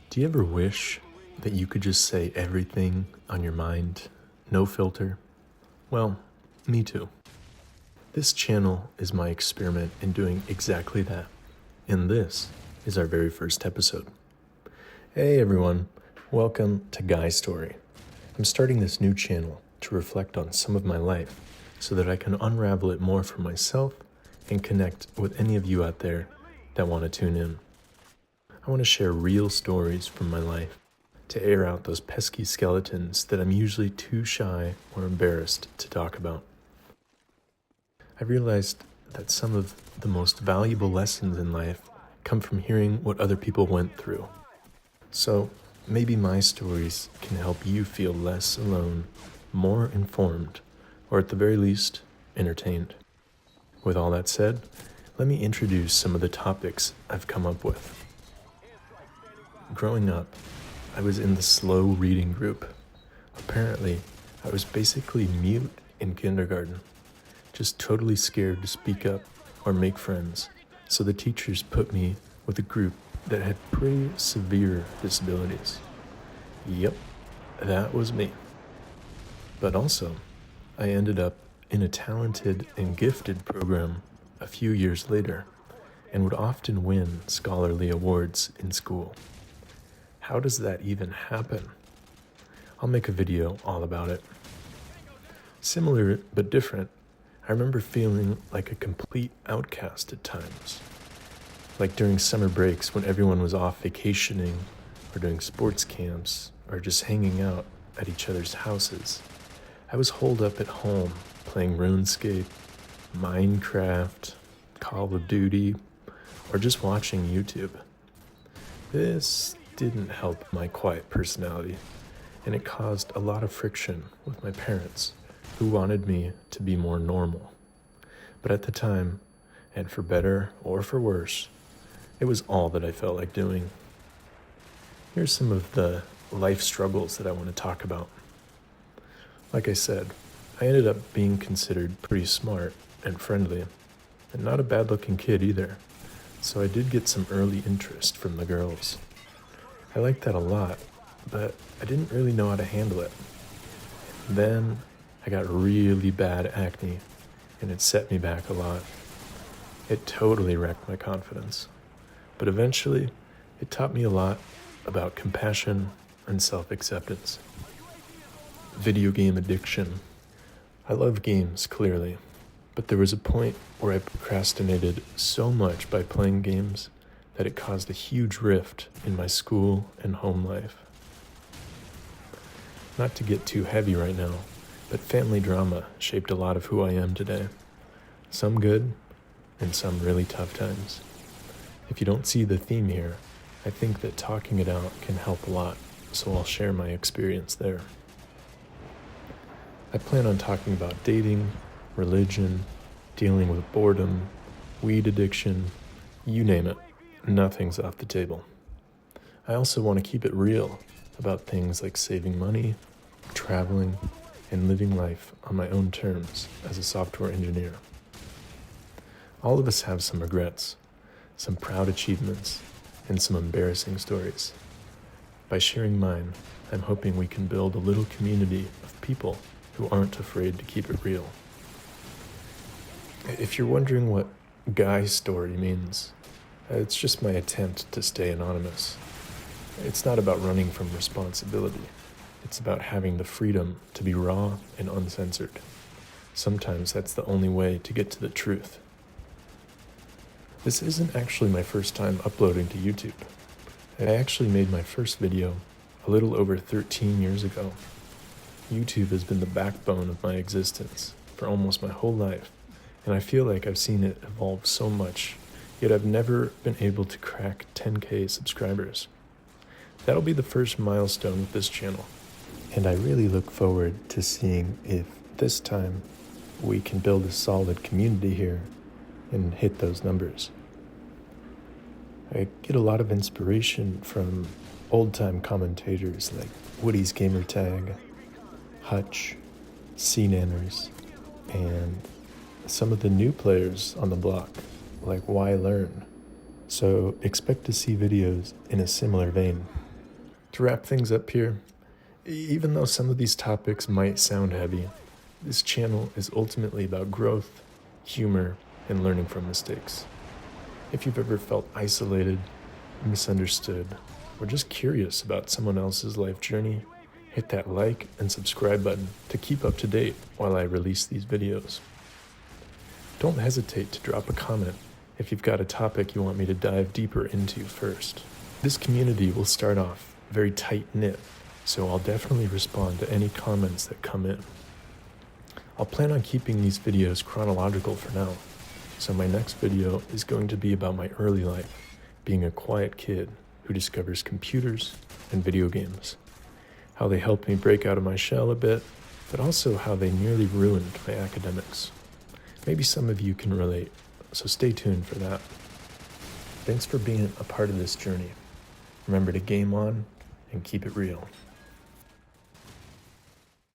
Do you ever wish that you could just say everything on your mind, no filter? Well, me too. This channel is my experiment in doing exactly that, and this is our very first episode. Hey everyone, welcome to Guy Story. I'm starting this new channel to reflect on some of my life so that I can unravel it more for myself and connect with any of you out there that want to tune in. I want to share real stories from my life to air out those pesky skeletons that I'm usually too shy or embarrassed to talk about. I realized that some of the most valuable lessons in life come from hearing what other people went through. So maybe my stories can help you feel less alone, more informed, or at the very least, entertained. With all that said, let me introduce some of the topics I've come up with. Growing up, I was in the slow reading group. Apparently, I was basically mute in kindergarten, just totally scared to speak up or make friends, so the teachers put me with a group that had pretty severe disabilities. Yep, that was me. But also, I ended up in a talented and gifted program a few years later and would often win scholarly awards in school. How does that even happen? I'll make a video all about it. Similar but different, I remember feeling like a complete outcast at times. Like during summer breaks when everyone was off vacationing or doing sports camps or just hanging out at each other's houses. I was holed up at home playing RuneScape, Minecraft, Call of Duty, or just watching YouTube. This didn't help my quiet personality, and it caused a lot of friction with my parents, who wanted me to be more normal. But at the time, and for better or for worse, it was all that I felt like doing. Here's some of the life struggles that I want to talk about. Like I said, I ended up being considered pretty smart and friendly, and not a bad-looking kid either, so I did get some early interest from the girls. I liked that a lot, but I didn't really know how to handle it. Then I got really bad acne, and it set me back a lot. It totally wrecked my confidence, but eventually it taught me a lot about compassion and self-acceptance. Video game addiction. I love games, clearly, but there was a point where I procrastinated so much by playing games that it caused a huge rift in my school and home life. Not to get too heavy right now, but family drama shaped a lot of who I am today. Some good, and some really tough times. If you don't see the theme here, I think that talking it out can help a lot, so I'll share my experience there. I plan on talking about dating, religion, dealing with boredom, weed addiction, you name it. Nothing's off the table. I also want to keep it real about things like saving money, traveling, and living life on my own terms as a software engineer. All of us have some regrets, some proud achievements, and some embarrassing stories. By sharing mine, I'm hoping we can build a little community of people who aren't afraid to keep it real. If you're wondering what Guy Story means, it's just my attempt to stay anonymous. It's not about running from responsibility. It's about having the freedom to be raw and uncensored. Sometimes that's the only way to get to the truth. This isn't actually my first time uploading to YouTube. I actually made my first video a little over 13 years ago. YouTube has been the backbone of my existence for almost my whole life, and I feel like I've seen it evolve so much. Yet I've never been able to crack 10K subscribers. That'll be the first milestone with this channel, and I really look forward to seeing if this time we can build a solid community here and hit those numbers. I get a lot of inspiration from old-time commentators like Woody's Gamertag, Hutch, CNanners, and some of the new players on the block, like Why Learn. So expect to see videos in a similar vein. To wrap things up here, even though some of these topics might sound heavy, this channel is ultimately about growth, humor, and learning from mistakes. If you've ever felt isolated, misunderstood, or just curious about someone else's life journey, hit that like and subscribe button to keep up to date while I release these videos. Don't hesitate to drop a comment if you've got a topic you want me to dive deeper into first. This community will start off very tight-knit, so I'll definitely respond to any comments that come in. I'll plan on keeping these videos chronological for now, so my next video is going to be about my early life, being a quiet kid who discovers computers and video games, how they helped me break out of my shell a bit, but also how they nearly ruined my academics. Maybe some of you can relate, so stay tuned for that. Thanks for being a part of this journey. Remember to game on and keep it real.